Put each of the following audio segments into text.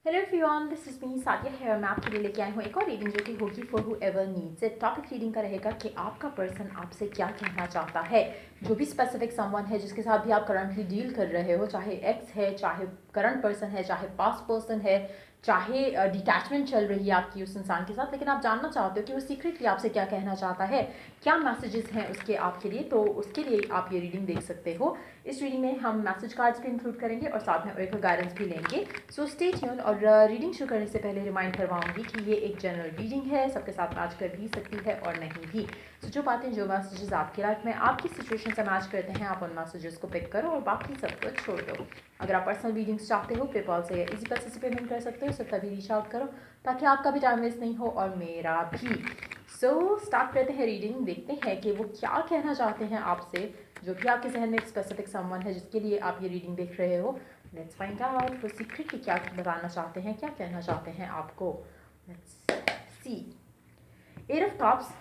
Hello everyone, this is me Sadia है। मैं आपके लिए लेके आई हूँ एक और रीडिंग जो कि होगी for who ever needs it. Topic reading का रहेगा कि आपका पर्सन आपसे क्या कहना चाहता है। जो भी स्पेसिफिक समवन है जिसके साथ भी आप करंटली डील कर रहे हो, चाहे एक्स है, चाहे करंट पर्सन है, चाहे पास्ट पर्सन है, चाहे डिटैचमेंट चल रही है आपकी उस इंसान के साथ, लेकिन आप जानना चाहते हो कि वो सीक्रेटली आपसे क्या कहना चाहता है, क्या मैसेजेस हैं उसके आपके लिए, तो उसके लिए आप ये रीडिंग देख सकते हो। इस रीडिंग में हम मैसेज कार्ड्स भी इंक्लूड करेंगे और साथ में एक गाइडेंस भी लेंगे। So stay tune. और रीडिंग शुरू करने से पहले रिमाइंड करवाऊंगी कि ये एक जनरल रीडिंग है, सबके साथ मैच कर भी सकती है और नहीं भी। सो जो बातें, जो मैसेजेस आपकी लाइफ में आपकी सिचुएशन से मैच करते हैं, आप उन मैसेजेस को पिक करो और बाकी सब कुछ छोड़ दो। अगर आप पर्सनल रीडिंग्स चाहते हो, पेपॉल से या इजी पैसे से पेमेंट कर सकते हो, सो तभी रीच आउट करो ताकि आपका भी टाइम वेस्ट नहीं हो और मेरा भी। सो स्टार्ट करते हैं रीडिंग। देखते हैं कि वो क्या कहना चाहते हैं आपसे, जो भी आपके जहन में एक स्पेसिफिक समवन है जिसके लिए आप ये रीडिंग देख रहे हो। लेट्स फाइंड आउट वो सीक्रेटली क्या बताना चाहते हैं, क्या कहना चाहते हैं आपको। Let's see. Eight of cups.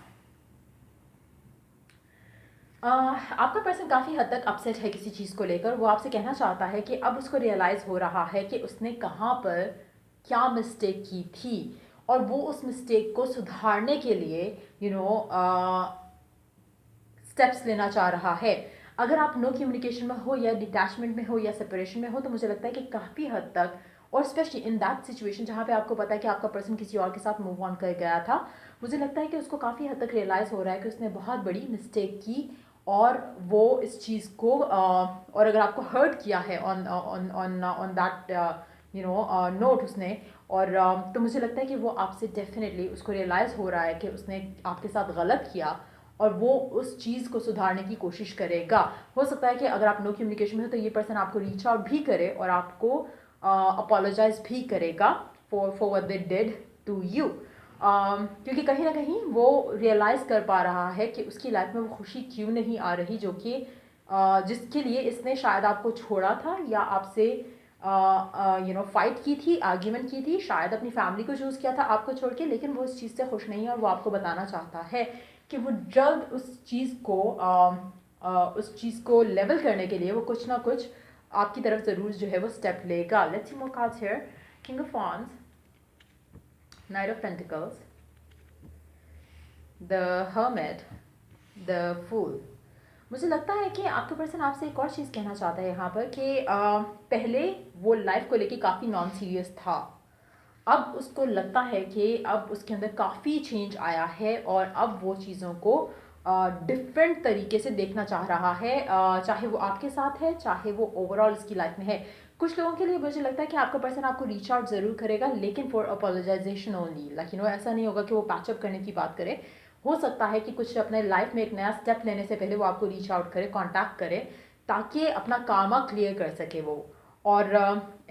आपका पर्सन काफ़ी हद तक अपसेट है किसी चीज़ को लेकर। वो आपसे कहना चाहता है कि अब उसको रियलाइज़ हो रहा है कि उसने कहाँ पर क्या मिस्टेक की थी और वो उस मिस्टेक को सुधारने के लिए स्टेप्स लेना चाह रहा है। अगर आप नो कम्युनिकेशन में हो या डिटैचमेंट में हो या सेपरेशन में हो, तो मुझे लगता है कि काफ़ी हद तक, और स्पेशली इन दैट सिचुएशन जहाँ पे आपको पता है कि आपका पर्सन किसी और के साथ मूव ऑन कर गया था, मुझे लगता है कि उसको काफ़ी हद तक रियलाइज़ हो रहा है कि उसने बहुत बड़ी मिस्टेक की और वो इस चीज़ को और अगर आपको हर्ट किया है on on on on that note उसने, और तो मुझे लगता है कि वो आपसे डेफिनेटली उसको रियलाइज़ हो रहा है कि उसने आपके साथ गलत किया और वो उस चीज़ को सुधारने की कोशिश करेगा। हो सकता है कि अगर आप नो कम्युनिकेशन में हो तो ये पर्सन आपको रीच आउट भी करे और आपको अपोलोजाइज भी करेगा for what they did to you. क्योंकि कहीं ना कहीं वो रियलाइज़ कर पा रहा है कि उसकी लाइफ में वो खुशी क्यों नहीं आ रही, जो कि जिसके लिए इसने शायद आपको छोड़ा था या आपसे फाइट की थी, आर्ग्यूमेंट की थी, शायद अपनी फैमिली को चूज़ किया था आपको छोड़ के, लेकिन वो इस चीज़ से खुश नहीं है और वो आपको बताना चाहता है कि वो जल्द उस चीज़ को लेवल करने के लिए वो कुछ ना कुछ आपकी तरफ ज़रूर जो है वो स्टेप लेगा। Let's see more cards here. King of wands, knight of pentacles, the hermit, the fool. मुझे लगता है कि आपका पर्सन आपसे एक और चीज़ कहना चाहता है यहाँ पर कि पहले वो लाइफ को लेके काफ़ी नॉन सीरियस था। अब उसको लगता है कि अब उसके अंदर काफ़ी चेंज आया है और अब वो चीज़ों को डिफरेंट तरीके से देखना चाह रहा है, चाहे वो आपके साथ है, चाहे वो ओवरऑल इसकी लाइफ में है। कुछ लोगों के लिए मुझे लगता है कि आपका पर्सन आपको रीच आउट ज़रूर करेगा, लेकिन फॉर अपोलोजाइजेशन ओनली। ऐसा नहीं होगा कि वो पैचअप करने की बात करे। हो सकता है कि कुछ अपने लाइफ में एक नया स्टेप लेने से पहले वो आपको रीच आउट करे, कॉन्टैक्ट करे, ताकि अपना कामा क्लियर कर सके वो। और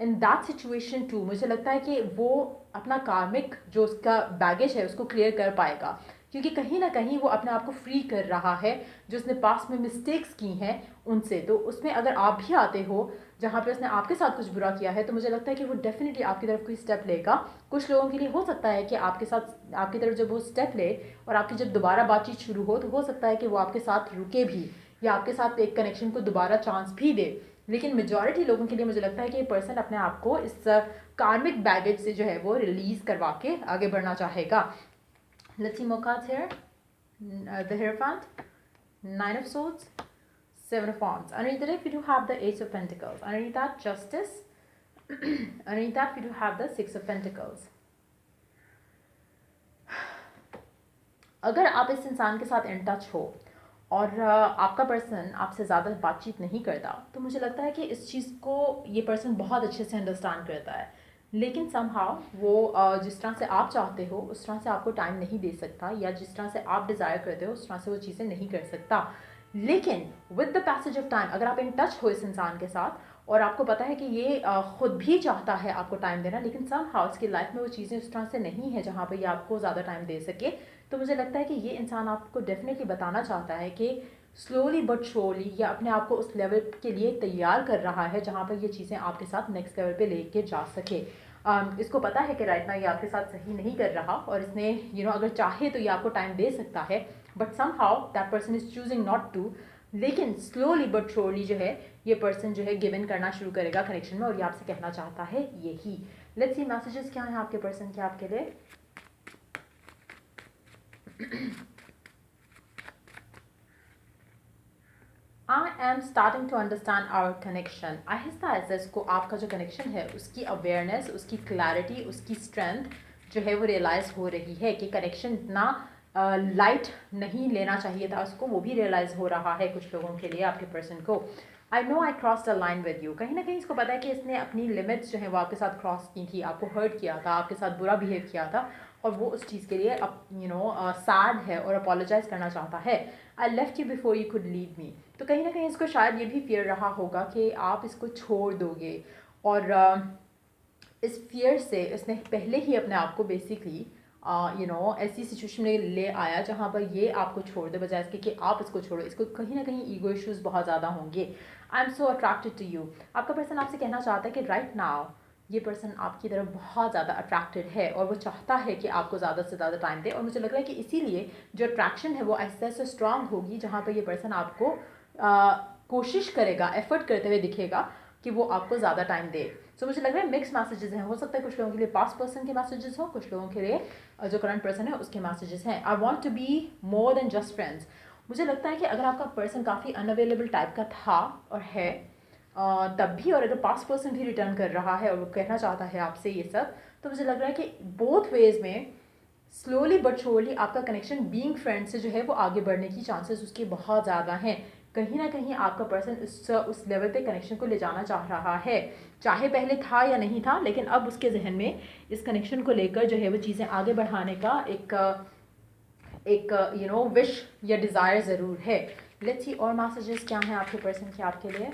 इन दैट सिचुएशन टू मुझे लगता है कि वो अपना कार्मिक जो उसका बैगेज है उसको क्लियर कर पाएगा, क्योंकि कहीं ना कहीं वो अपने आप को फ्री कर रहा है जो उसने पास्ट में मिस्टेक्स की हैं उनसे। तो उसमें अगर आप भी आते हो जहाँ पे उसने आपके साथ कुछ बुरा किया है, तो मुझे लगता है कि वो डेफिनेटली आपकी तरफ कोई स्टेप लेगा। कुछ लोगों के लिए हो सकता है कि आपके साथ, आपकी तरफ जब वो स्टेप ले और आपकी जब दोबारा बातचीत शुरू हो, तो हो सकता है कि वो आपके साथ रुके भी या आपके साथ एक कनेक्शन को दोबारा चांस भी दे। लेकिन मेजॉरिटी लोगों के लिए मुझे लगता है कि ये पर्सन अपने आप को इस कार्मिक बैगेज से जो है वो रिलीज करवा के आगे बढ़ना चाहेगा। Let's see more cards here. The Hierophant, Nine of Swords, Seven of Wands. Underneath the deck we do have the Ace of Pentacles. Underneath that, Justice. Underneath that we do have the Six of Pentacles. अगर आप इस इंसान के साथ in touch हो और आपका person आपसे ज़्यादा बातचीत नहीं करता, तो मुझे लगता है कि इस चीज़ को ये पर्सन बहुत अच्छे से अंडरस्टैंड करता है, लेकिन समहाउ वो जिस तरह से आप चाहते हो उस तरह से आपको टाइम नहीं दे सकता, या जिस तरह से आप डिज़ायर करते हो उस तरह से वो चीज़ें नहीं कर सकता। लेकिन with the passage of time अगर आप इन टच हो इस इंसान के साथ और आपको पता है कि ये खुद भी चाहता है आपको टाइम देना, लेकिन समहाउ इसकी लाइफ में वो चीज़ें उस तरह से नहीं है जहाँ पर ये आपको ज़्यादा टाइम दे सके, तो मुझे लगता है कि ये इंसान आपको डेफिनेटली बताना चाहता है कि स्लोली बट श्योरली ये अपने आप को उस लेवल के लिए तैयार कर रहा है जहाँ पर ये चीज़ें आपके साथ नेक्स्ट लेवल पे लेके जा सके। इसको पता है कि राइट ना ये आपके साथ सही नहीं कर रहा और इसने अगर चाहे तो ये आपको टाइम दे सकता है, but somehow that person is choosing not to. लेकिन स्लोली बट श्योरली जो है ये पर्सन जो है गिव इन करना शुरू करेगा कनेक्शन में, और ये आपसे कहना चाहता है यही। लेट्स सी मैसेजेस क्या हैं आपके पर्सन के आपके लिए। I am starting to understand our connection. आहिस्ता आहिस्ता इसको आपका जो कनेक्शन है उसकी अवेयरनेस, उसकी क्लैरिटी, उसकी स्ट्रेंथ जो है वो रियलाइज़ हो रही है कि कनेक्शन इतना लाइट नहीं लेना चाहिए था उसको, वो भी रियलाइज़ हो रहा है कुछ लोगों के लिए आपके पर्सन को। I know I cross the line with you, कहीं ना कहीं इसको पता है कि इसने अपनी लिमिट्स जो है वो आपके साथ क्रॉस की थी, आपको हर्ट किया था, आपके साथ बुरा बिहेव किया था, और वो उस चीज़ के लिए अब सैड है और अपोलोजाइज़ करना चाहता है। I left you before you could leave me, तो कहीं ना कहीं इसको शायद ये भी फियर रहा होगा कि आप इसको छोड़ दोगे, और इस फियर से इसने पहले ही अपने आप को बेसिकली ऐसी सिचुएशन में ले आया जहाँ पर ये आपको छोड़ दे, बजाय इसके कि आप इसको छोड़ो। इसको कहीं ना कहीं ईगो इश्यूज बहुत ज़्यादा होंगे। I am so attracted to you, आपका पर्सन आपसे कहना चाहता है कि राइट नाउ ये पर्सन आपकी तरफ बहुत ज़्यादा अट्रैक्टेड है और वो चाहता है कि आपको ज़्यादा से ज़्यादा टाइम दे, और मुझे लग रहा है कि इसीलिए जो अट्रैक्शन है वो ऐसे ऐसे स्ट्रांग होगी जहाँ पर ये पर्सन आपको कोशिश करेगा, एफर्ट करते हुए दिखेगा कि वो आपको ज़्यादा टाइम दे। सो मुझे लग रहा है मिक्स मैसेजेस हैं, हो सकता है कुछ लोगों के लिए पास्ट पर्सन के मैसेजेस हो, कुछ लोगों के लिए जो करंट पर्सन है उसके मैसेजेस हैं। I want to be more than just friends, मुझे लगता है कि अगर आपका पर्सन काफ़ी अनअवेलेबल टाइप का था और है तब भी, और अगर पास्ट पर्सन भी रिटर्न कर रहा है और वो कहना चाहता है आपसे ये सब, तो मुझे लग रहा है कि बोथ वेज में स्लोली बट श्योरली आपका कनेक्शन बीइंग फ्रेंड से जो है वो आगे बढ़ने की चांसेस उसके बहुत ज़्यादा हैं। कहीं ना कहीं आपका पर्सन उस लेवल पे कनेक्शन को ले जाना चाह रहा है, चाहे पहले था या नहीं था, लेकिन अब उसके जहन में इस कनेक्शन को लेकर जो है वो चीज़ें आगे बढ़ाने का एक विश या डिज़ायर ज़रूर है। लेट्स सी और मैसेजेस क्या हैं आपके पर्सन के आपके लिए।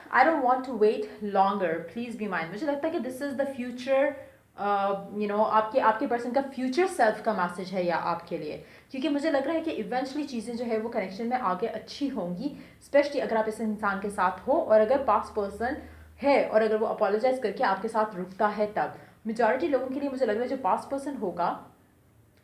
I don't want to wait longer, please be mind, मुझे लगता है कि दिस इज़ द फ्यूचर, आपके आपके पर्सन का फ्यूचर सेल्फ का मैसेज है या आपके लिए, क्योंकि मुझे लग रहा है कि इवेंचुअली चीज़ें जो है वो कनेक्शन में आगे अच्छी होंगी, स्पेशली अगर आप इस इंसान के साथ हो और अगर पास्ट पर्सन है और अगर वो अपोलोजाइज करके आपके साथ रुकता है तब। मेजॉरिटी लोगों के लिए मुझे लग रहा है जो पास्ट पर्सन होगा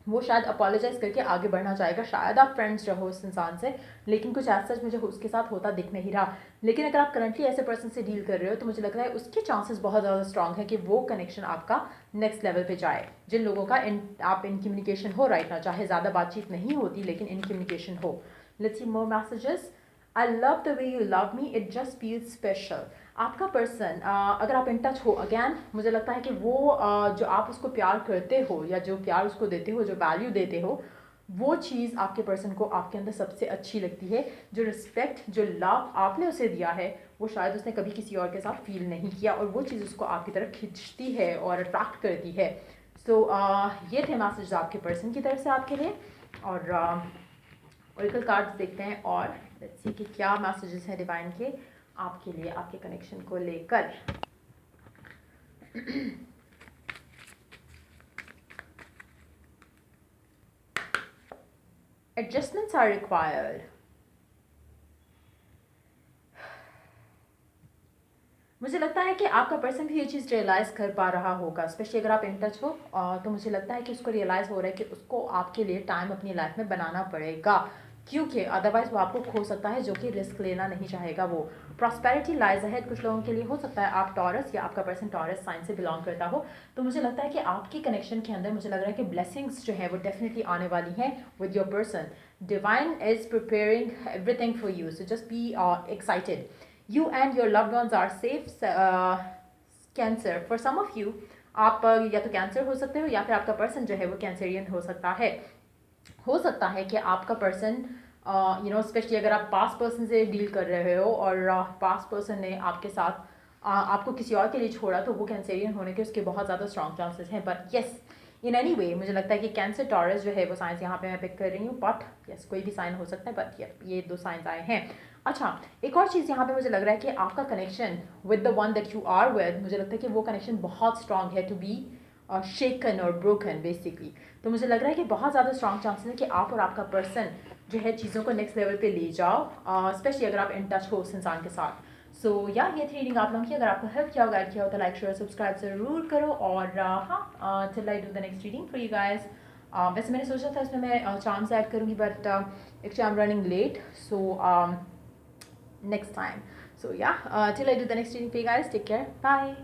वो शायद अपोलोजाइज करके आगे बढ़ना चाहेगा, शायद आप फ्रेंड्स रहो उस इंसान से, लेकिन कुछ ऐसा मुझे उसके साथ होता दिख नहीं रहा। लेकिन अगर आप करंटली ऐसे पर्सन से डील कर रहे हो तो मुझे लग रहा है उसके चांसेस बहुत ज़्यादा स्ट्रांग है कि वो कनेक्शन आपका नेक्स्ट लेवल पे जाए। जिन लोगों का आप इन कम्युनिकेशन हो राइट ना, चाहे ज़्यादा बातचीत नहीं होती लेकिन इन कम्युनिकेशन हो। Let's see more messages. I love the way you love me, it just feel special. आपका पर्सन अगर आप इन टच हो अगैन, मुझे लगता है कि वो जो आप उसको प्यार करते हो या जो प्यार उसको देते हो, जो वैल्यू देते हो, वो चीज़ आपके पर्सन को आपके अंदर सबसे अच्छी लगती है। जो रिस्पेक्ट, जो लव आपने उसे दिया है वो शायद उसने कभी किसी और के साथ फील नहीं किया, और वो चीज़ उसको आपकी तरफ खींचती है और अट्रैक्ट करती है। सो ये थे मैसेज आपके पर्सन की तरफ से आपके लिए, और ओरेकल कार्ड्स देखते हैं और लेट्स सी कि क्या मैसेजेस हैं डिवाइन के आपके लिए आपके कनेक्शन को लेकर। Adjustments are required. मुझे लगता है कि आपका पर्सन भी ये चीज़ रियलाइज़ कर पा रहा होगा, स्पेशली अगर आप इन टच हो, तो मुझे लगता है कि उसको रियलाइज़ हो रहा है कि उसको आपके लिए टाइम अपनी लाइफ में बनाना पड़ेगा, क्योंकि अदरवाइज वो आपको खो सकता है, जो कि रिस्क लेना नहीं चाहेगा वो। प्रॉस्पेरिटी लाइज अहेड कुछ लोगों के लिए, हो सकता है आप टॉरस या आपका पर्सन टॉरस साइन से बिलोंग करता हो, तो मुझे लगता है कि आपके कनेक्शन के अंदर मुझे लग रहा है कि ब्लेसिंग्स जो है वो डेफिनेटली आने वाली हैं with your person. Divine is preparing everything for you, so just be excited. You and your loved ones are safe. Cancer, for some of you आप या तो कैंसर हो सकते हो या फिर आपका पर्सन जो है वो कैंसरियन हो सकता है। हो सकता है कि आपका पर्सन स्पेशली अगर आप पास्ट पर्सन से डील कर रहे हो और पास्ट पर्सन ने आपके साथ आपको किसी और के लिए छोड़ा, तो वो कैंसरियन होने के उसके बहुत ज़्यादा स्ट्रॉन्ग चांसेस हैं। But yes, in any way मुझे लगता है कि कैंसर टॉरस जो है वो साइंस यहाँ पे मैं पिक कर रही हूँ, बट यस कोई भी साइन हो सकता है, बट ये दो साइंस आए हैं। अच्छा, एक और चीज़ यहाँ पे मुझे लग रहा है कि आपका connection with the one that you are with, मुझे लगता है कि वो कनेक्शन बहुत स्ट्रांग है टू बी शेकन और ब्रोकन बेसिकली। तो मुझे लग रहा है कि बहुत ज़्यादा स्ट्रांग चांसेस है कि आप और आपका पर्सन जो है चीज़ों को नेक्स्ट लेवल पे ले जाओ, स्पेशली अगर आप इन टच हो उस इंसान के साथ। सो या ये थी रीडिंग आप लोगों की। अगर आपको हेल्प किया हो, गाइड किया हो, तो लाइक शेयर सब्सक्राइब ज़रूर करो। और हाँ, till I do the next reading for you guys. वैसे मैंने सोचा था इसमें मैं चार्म्स ऐड करूँगी, but actually I am running late, so next time. So yeah, till I do the next reading for you guys, take care. Bye.